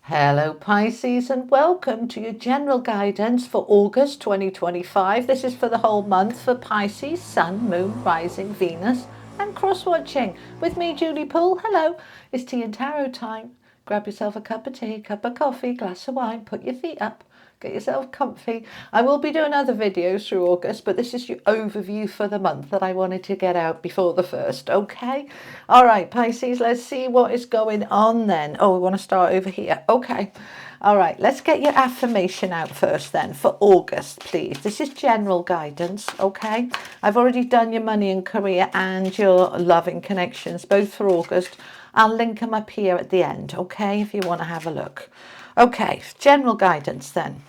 Hello Pisces, and welcome to your general guidance for August 2025. This is for the whole month for Pisces, Sun, Moon, Rising, Venus and cross-watching. With me, Julie Poole. Hello, it's tea and tarot time. Grab yourself a cup of tea, cup of coffee, glass of wine, put your feet up. Get yourself comfy. I will be doing other videos through August, but this is your overview for the month that I wanted to get out before the 1st, okay? All right, Pisces, let's see what is going on then. Oh, we want to start over here. Okay. All right, let's get your affirmation out first then for August, please. This is general guidance, okay? I've already done your money and career and your loving connections, both for August. I'll link them up here at the end, okay, if you want to have a look. Okay, general guidance then.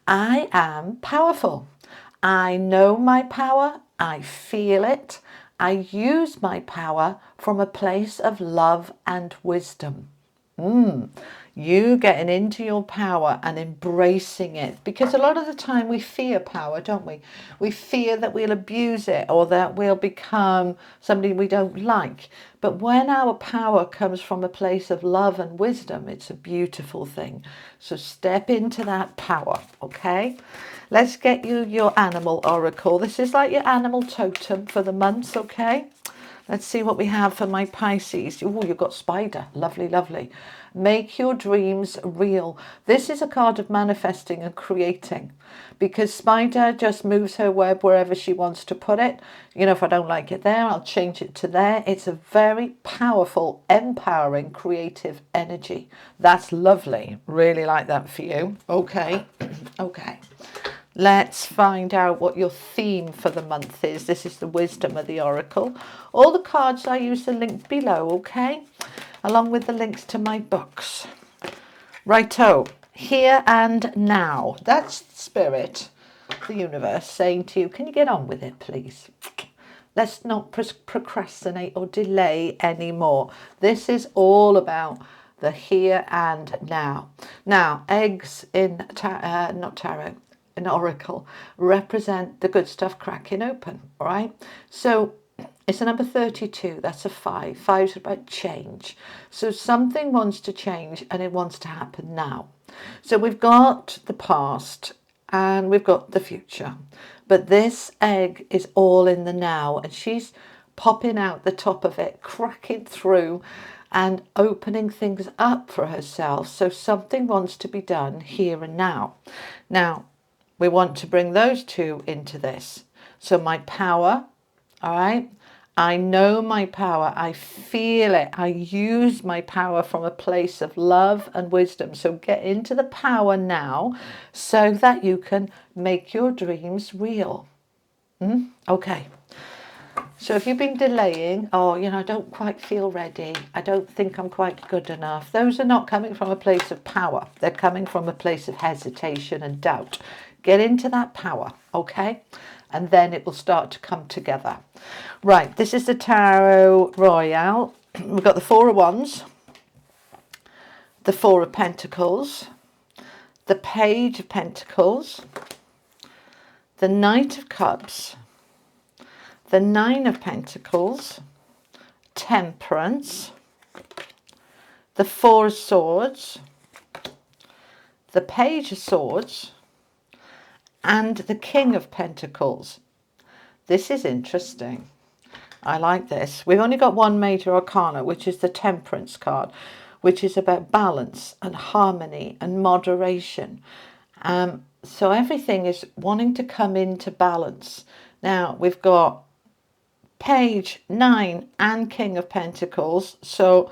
I am powerful. I know my power. I feel it. I use my power from a place of love and wisdom. You getting into your power and embracing it, because a lot of the time we fear power, don't we? We fear that we'll abuse it or that we'll become somebody we don't like. But when our power comes from a place of love and wisdom, it's a beautiful thing. So step into that power, okay? Let's get you your animal oracle. This is like your animal totem for the months, okay? Let's see what we have for my Pisces. Oh, you've got spider. Lovely, lovely. Make your dreams real. This is a card of manifesting and creating, because spider just moves her web wherever she wants to put it. You know, if I don't like it there, I'll change it to there. It's a very powerful, empowering, creative energy. That's lovely. Really like that for you. Okay. Okay. Let's find out what your theme for the month is. This is the wisdom of the oracle. All the cards I use are linked below, okay? Along with the links to my books. Righto, here and now. That's spirit, the universe, saying to you, can you get on with it, please? Let's not procrastinate or delay anymore. This is all about the here and now. Now, eggs in, not tarot, an oracle, represent the good stuff cracking open, all right? So it's a number 32, that's a 5. 5 is about change. So something wants to change and it wants to happen now. So we've got the past and we've got the future. But this egg is all in the now, and she's popping out the top of it, cracking through and opening things up for herself. So something wants to be done here and now. Now, we want to bring those two into this. So my power, all right? I know my power. I feel it. I use my power from a place of love and wisdom. So get into the power now so that you can make your dreams real. Okay. So if you've been delaying, oh, you know, I don't quite feel ready, I don't think I'm quite good enough, those are not coming from a place of power. They're coming from a place of hesitation and doubt. Get into that power, okay? And then it will start to come together. Right, this is the Tarot Royale. We've got the Four of Wands, the Four of Pentacles, the Page of Pentacles, the Knight of Cups, the Nine of Pentacles, Temperance, the Four of Swords, the Page of Swords, and the King of Pentacles. This is interesting. I like this. We've only got one major arcana, which is the Temperance card, which is about balance and harmony and moderation. So everything is wanting to come into balance. Now, we've got Page, 9 and King of Pentacles. So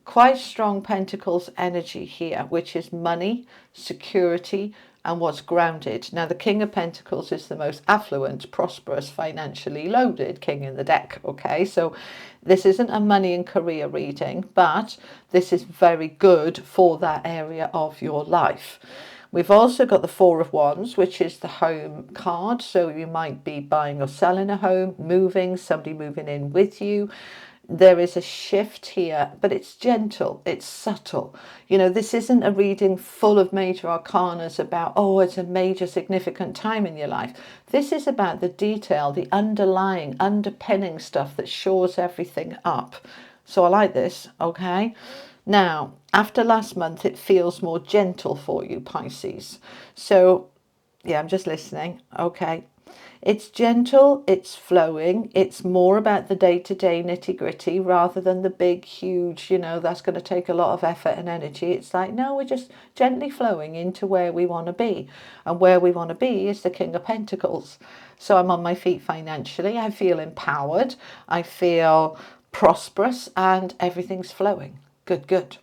quite strong Pentacles energy here, which is money, security, and what's grounded. Now, the King of Pentacles is the most affluent, prosperous, financially loaded king in the deck, okay? So this isn't a money and career reading, but this is very good for that area of your life. We've also got the Four of Wands, which is the home card. So you might be buying or selling a home, moving, somebody moving in with you. There is a shift here, but it's gentle, it's subtle. You know, this isn't a reading full of major arcanas about, oh, it's a major significant time in your life. This is about the detail, the underlying, underpinning stuff that shores everything up. So I like this, okay? Now, after last month, it feels more gentle for you, Pisces. So, yeah, I'm just listening. Okay. It's gentle, it's flowing, it's more about the day-to-day nitty-gritty rather than the big, huge, that's going to take a lot of effort and energy. It's like, no, we're just gently flowing into where we want to be. And where we want to be is the King of Pentacles. So I'm on my feet financially. I feel empowered. I feel prosperous and everything's flowing. Good, good.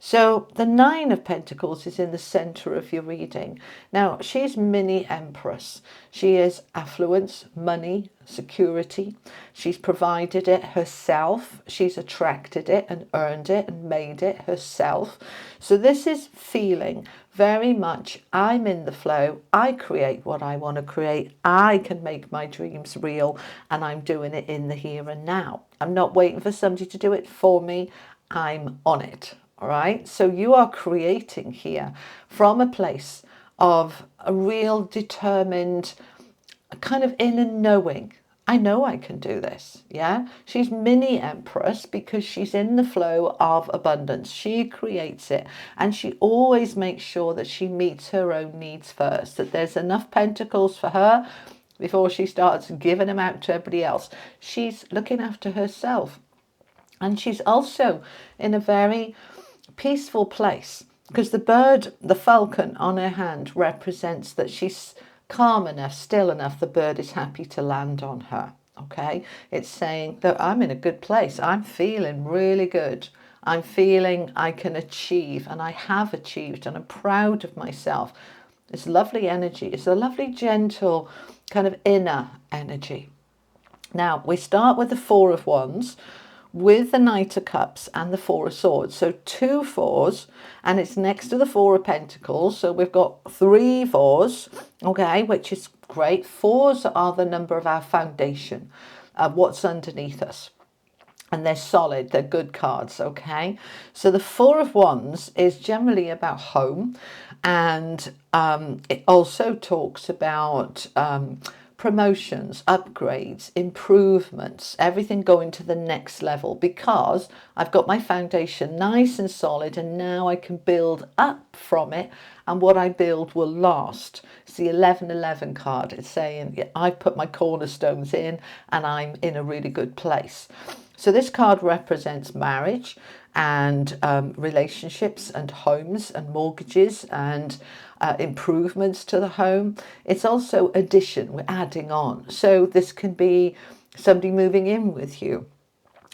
So the Nine of Pentacles is in the center of your reading. Now, she's mini empress. She is affluence, money, security. She's provided it herself. She's attracted it and earned it and made it herself. So this is feeling very much, I'm in the flow. I create what I want to create. I can make my dreams real, and I'm doing it in the here and now. I'm not waiting for somebody to do it for me. I'm on it. All right, so you are creating here from a place of a real determined kind of inner knowing. I know I can do this. Yeah, she's mini empress because she's in the flow of abundance. She creates it, and she always makes sure that she meets her own needs first, that there's enough pentacles for her before she starts giving them out to everybody else. She's looking after herself, and she's also in a very peaceful place, because the bird, the falcon on her hand, represents that she's calm enough, still enough, the bird is happy to land on her. Okay, it's saying that I'm in a good place. I'm feeling really good. I'm feeling I can achieve, and I have achieved, and I'm proud of myself. It's lovely energy. It's a lovely, gentle kind of inner energy. Now we start with the Four of Wands, with the Knight of Cups and the Four of Swords. So 2 fours, and it's next to the Four of Pentacles. So we've got 3 fours, okay, which is great. Fours are the number of our foundation, what's underneath us. And they're solid, they're good cards, okay? So the Four of Wands is generally about home, and it also talks about promotions, upgrades, improvements, everything going to the next level, because I've got my foundation nice and solid, and now I can build up from it, and what I build will last. It's the 1111 card. It's saying I've put my cornerstones in, and I'm in a really good place. So this card represents marriage and relationships and homes and mortgages and improvements to the home. It's also addition, we're adding on. So this can be somebody moving in with you.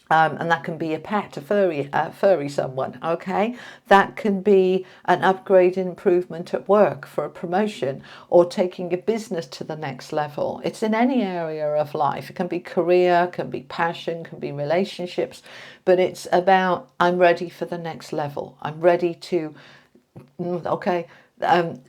And that can be a pet, a furry someone, okay? That can be an upgrade and improvement at work for a promotion, or taking your business to the next level. It's in any area of life. It can be career, can be passion, can be relationships, but it's about, I'm ready for the next level. I'm ready to, okay,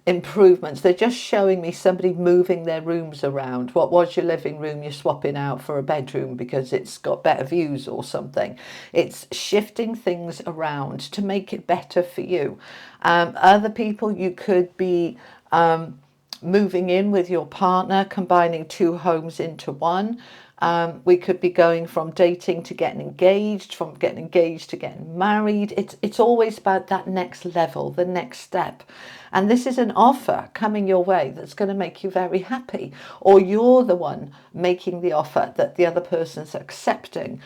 improvements. They're just showing me somebody moving their rooms around. What was your living room, you're swapping out for a bedroom because it's got better views or something. It's shifting things around to make it better for you. Other people, you could be moving in with your partner, combining 2 homes into one. We could be going from dating to getting engaged, from getting engaged to getting married. It's always about that next level, the next step. And this is an offer coming your way that's going to make you very happy, or you're the one making the offer that the other person's accepting.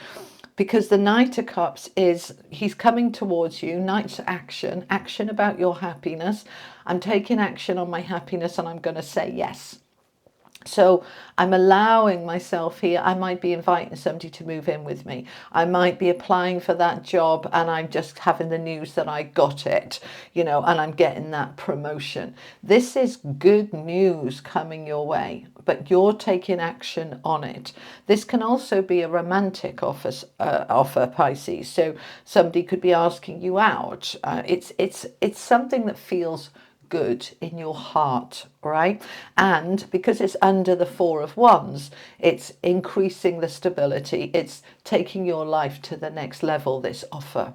Because the Knight of Cups is, he's coming towards you. Knight's action about your happiness. I'm taking action on my happiness, and I'm going to say yes. So I'm allowing myself here. I might be inviting somebody to move in with me. I might be applying for that job, and I'm just having the news that I got it, and I'm getting that promotion. This is good news coming your way, but you're taking action on it. This can also be a romantic offer, Pisces. So somebody could be asking you out. It's something that feels good in your heart, right? And because it's under the Four of Wands, it's increasing the stability. It's taking your life to the next level, this offer.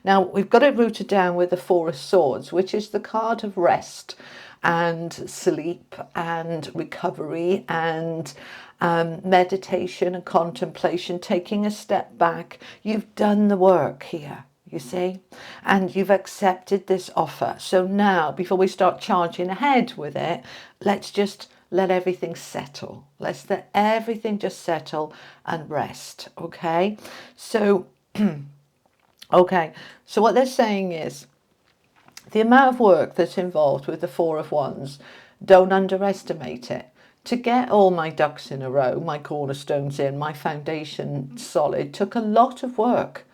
Now, we've got it rooted down with the Four of Swords, which is the card of rest and sleep and recovery and meditation and contemplation, taking a step back. You've done the work here. you see, and you've accepted this offer. So now, before we start charging ahead with it, let's just let everything settle. Let's let everything just settle and rest, okay? So, okay, so what they're saying is, the amount of work that's involved with the Four of Wands, don't underestimate it. To get all my ducks in a row, my cornerstones in, my foundation solid, took a lot of work.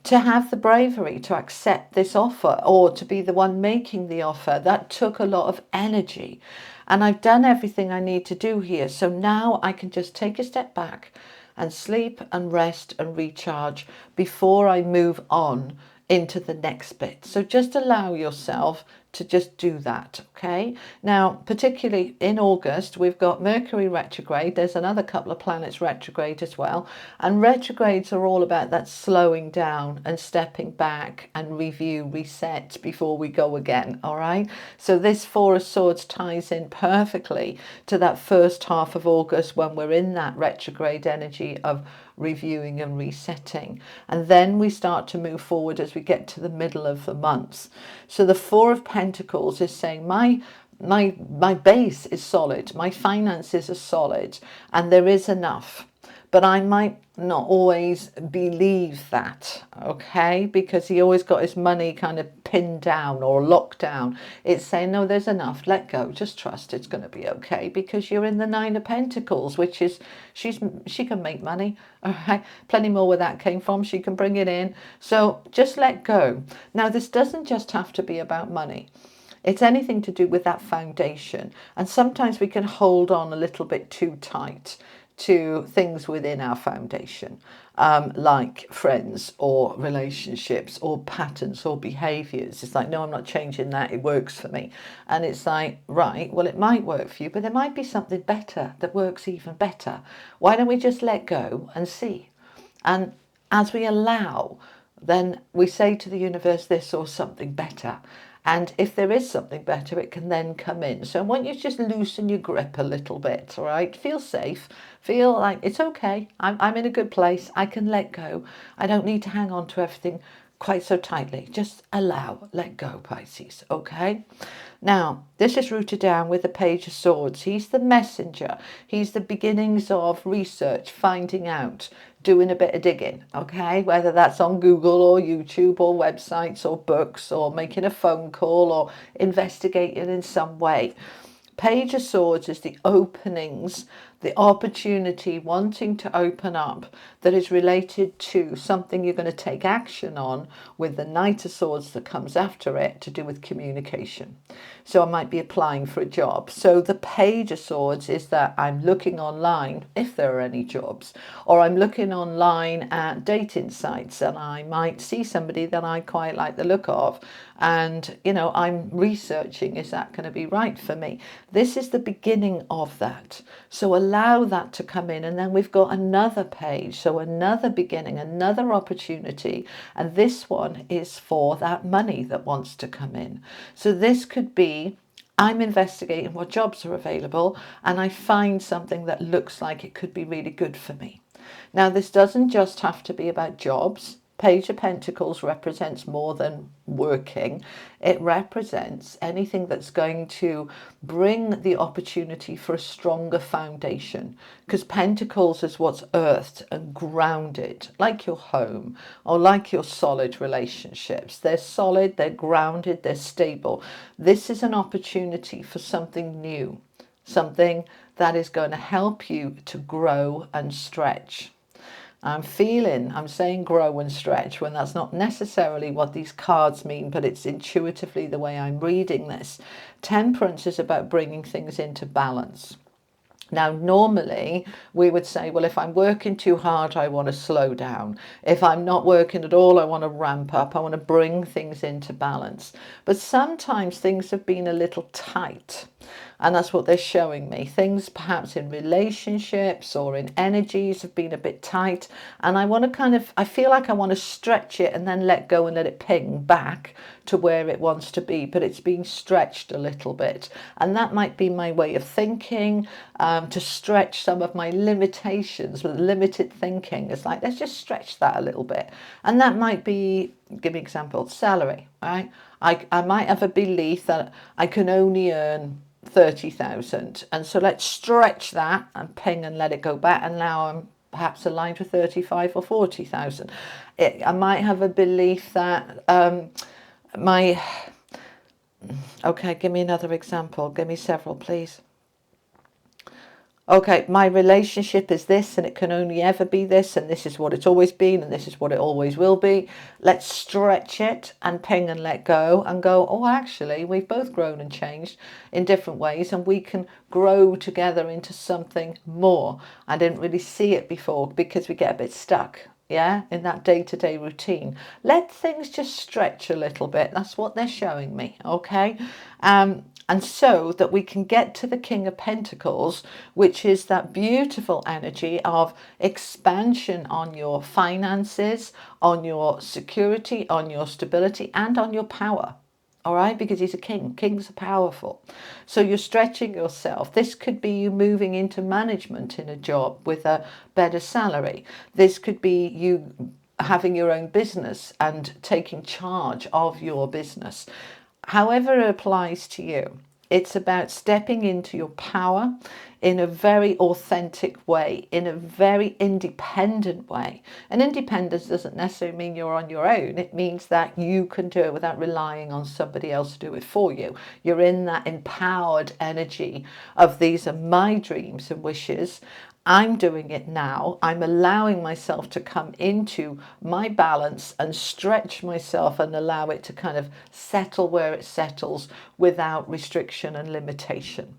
To have the bravery to accept this offer, or to be the one making the offer, that took a lot of energy. And I've done everything I need to do here. So now I can just take a step back and sleep and rest and recharge before I move on into the next bit. So just allow yourself to just do that, okay? Now, particularly in August, we've got Mercury retrograde. There's another couple of planets retrograde as well. And retrogrades are all about that slowing down and stepping back and review, reset before we go again, all right? So this Four of Swords ties in perfectly to that first half of August when we're in that retrograde energy of reviewing and resetting. And then we start to move forward as we get to the middle of the months. So the Four of Pentacles is saying my base is solid, my finances are solid, and there is enough. But I might not always believe that, okay? Because he always got his money kind of pinned down or locked down. It's saying, no, there's enough. Let go. Just trust it's going to be okay, because you're in the Nine of Pentacles, which is she can make money, all right? Plenty more where that came from. She can bring it in. So just let go. Now, this doesn't just have to be about money. It's anything to do with that foundation. And sometimes we can hold on a little bit too tight to things within our foundation, like friends or relationships or patterns or behaviors. It's like, no, I'm not changing that. It works for me. And it's like, right, well, it might work for you, but there might be something better that works even better. Why don't we just let go and see? And as we allow, then we say to the universe, this or something better. And if there is something better, it can then come in. So I want you to just loosen your grip a little bit, all right? Feel safe. Feel like it's okay. I'm in a good place. I can let go. I don't need to hang on to everything quite so tightly. Just allow, let go, Pisces, okay? Now, this is rooted down with the Page of Swords. He's the messenger. He's the beginnings of research, finding out, doing a bit of digging, okay? Whether that's on Google or YouTube or websites or books or making a phone call or investigating in some way. Page of Swords is the openings, the opportunity wanting to open up that is related to something you're going to take action on, with the Knight of Swords that comes after it to do with communication. So I might be applying for a job. So the Page of Swords is that I'm looking online, if there are any jobs, or I'm looking online at dating sites and I might see somebody that I quite like the look of. And, you know, I'm researching, is that going to be right for me? This is the beginning of that. So allow that to come in. And then we've got another page. So another beginning, another opportunity. And this one is for that money that wants to come in. So this could be, I'm investigating what jobs are available and I find something that looks like it could be really good for me. Now, this doesn't just have to be about jobs. Page of Pentacles represents more than working. It represents anything that's going to bring the opportunity for a stronger foundation, because Pentacles is what's earthed and grounded, like your home or like your solid relationships. They're solid, they're grounded, they're stable. This is an opportunity for something new, something that is going to help you to grow and stretch. I'm saying grow and stretch when that's not necessarily what these cards mean, but it's intuitively the way I'm reading this. Temperance is about bringing things into balance. Now, normally we would say, well, if I'm working too hard, I want to slow down. If I'm not working at all, I want to ramp up. I want to bring things into balance. But sometimes things have been a little tight. And that's what they're showing me. Things perhaps in relationships or in energies have been a bit tight. And I want to I feel like I want to stretch it and then let go and let it ping back to where it wants to be. But it's being stretched a little bit. And that might be my way of thinking, to stretch some of my limitations with limited thinking. It's like, let's just stretch that a little bit. And that might be give me an example, salary, right? I might have a belief that I can only earn 30,000, and so let's stretch that and ping and let it go back, and now I'm perhaps aligned with 35 or 40,000. I might have a belief that okay, give me another example. Give me several, please. Okay, my relationship is this, and it can only ever be this, and this is what it's always been, and this is what it always will be. Let's stretch it and ping and let go and go, oh, actually, we've both grown and changed in different ways, and we can grow together into something more. I didn't really see it before because we get a bit stuck, yeah, in that day-to-day routine. Let things just stretch a little bit. That's what they're showing me, okay? And so that we can get to the King of Pentacles, which is that beautiful energy of expansion on your finances, on your security, on your stability, and on your power. All right, because he's a king. Kings are powerful. So you're stretching yourself. This could be you moving into management in a job with a better salary. This could be you having your own business and taking charge of your business. However it applies to you, it's about stepping into your power in a very authentic way, in a very independent way. And independence doesn't necessarily mean you're on your own. It means that you can do it without relying on somebody else to do it for you. You're in that empowered energy of these are my dreams and wishes. I'm doing it now. I'm allowing myself to come into my balance and stretch myself and allow it to kind of settle where it settles without restriction and limitation.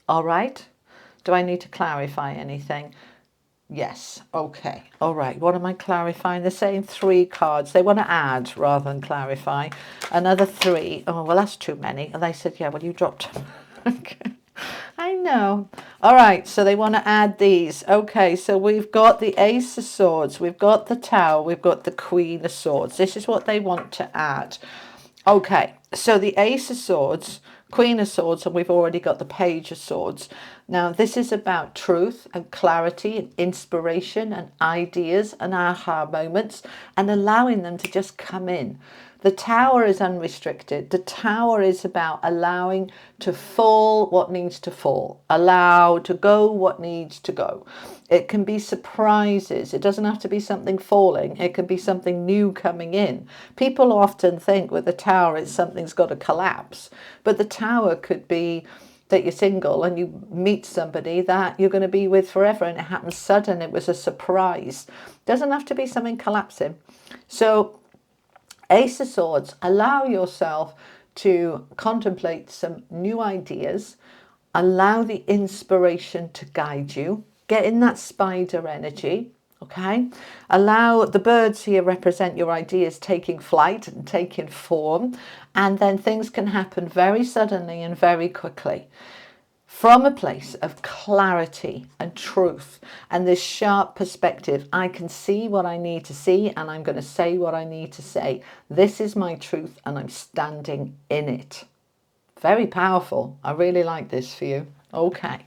All right? Do I need to clarify anything? Yes. Okay. All right. What am I clarifying? They're saying 3 cards. They want to add rather than clarify. Another 3. Oh, well, that's too many. And they said, yeah, well, you dropped them. Okay. I know. All right, so they want to add these. Okay, so we've got the Ace of Swords, we've got the Tower, we've got the Queen of Swords. This is what they want to add. Okay, so the Ace of Swords, Queen of Swords, and we've already got the Page of Swords. Now, this is about truth and clarity and inspiration and ideas and aha moments and allowing them to just come in. The Tower is unrestricted. The Tower is about allowing to fall what needs to fall, allow to go what needs to go. It can be surprises. It doesn't have to be something falling. It can be something new coming in. People often think with the Tower it's something's got to collapse, but the Tower could be that you're single and you meet somebody that you're going to be with forever and it happens sudden. It was a surprise. Doesn't have to be something collapsing. So Ace of Swords, allow yourself to contemplate some new ideas, allow the inspiration to guide you, get in that spider energy, okay? Allow the birds here represent your ideas taking flight and taking form, and then things can happen very suddenly and very quickly. From a place of clarity and truth and this sharp perspective, I can see what I need to see and I'm going to say what I need to say. This is my truth and I'm standing in it. Very powerful. I really like this for you. Okay.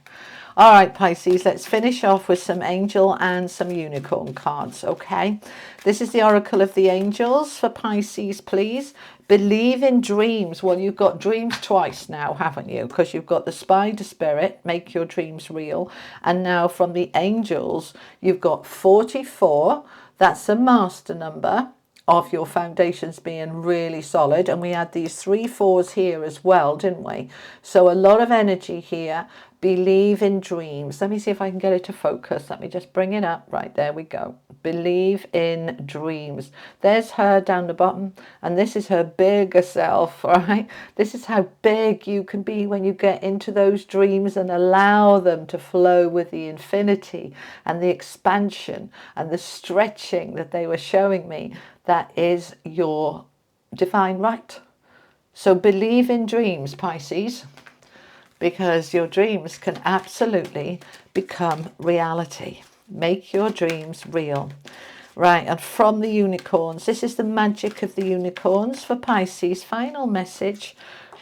All right, Pisces, let's finish off with some angel and some unicorn cards, okay? This is the Oracle of the Angels for Pisces, please. Believe in dreams. Well, you've got dreams twice now, haven't you? Because you've got the spider spirit, make your dreams real. And now from the angels, you've got 44. That's a master number of your foundations being really solid. And we had these 3 4s here as well, didn't we? So a lot of energy here. Believe in dreams. Let me see if I can get it to focus. Let me just bring it up. Right, there we go. Believe in dreams. There's her down the bottom, and this is her bigger self, right? This is how big you can be when you get into those dreams and allow them to flow with the infinity and the expansion and the stretching that they were showing me. That is your divine right. So believe in dreams, Pisces, because your dreams can absolutely become reality. Make your dreams real. Right, and from the unicorns, this is the magic of the unicorns for Pisces. Final message,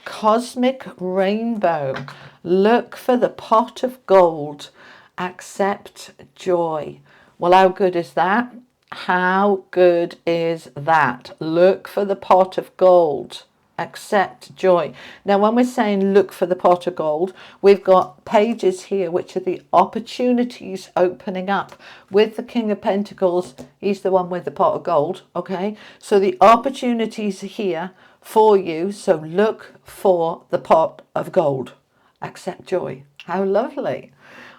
cosmic rainbow. Look for the pot of gold. Accept joy. Well, how good is that? How good is that? Look for the pot of gold. Accept joy. Now, when we're saying look for the pot of gold, we've got pages here which are the opportunities opening up. With the King of Pentacles, he's the one with the pot of gold, okay? So the opportunities are here for you. So look for the pot of gold. Accept joy. How lovely.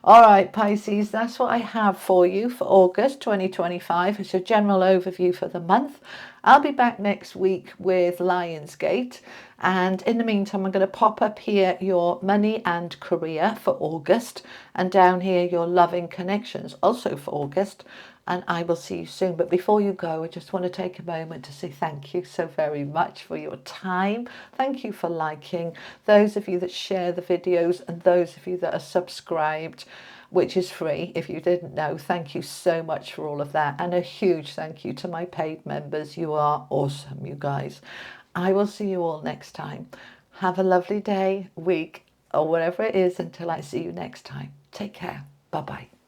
All right, Pisces, that's what I have for you for August 2025. It's a general overview for the month. I'll be back next week with Lionsgate. And in the meantime, I'm going to pop up here your money and career for August. And down here, your loving connections, also for August. And I will see you soon. But before you go, I just want to take a moment to say thank you so very much for your time. Thank you for liking. Those of you that share the videos and those of you that are subscribed, which is free if you didn't know, thank you so much for all of that. And a huge thank you to my paid members. You are awesome, you guys. I will see you all next time. Have a lovely day, week, or whatever it is until I see you next time. Take care. Bye-bye.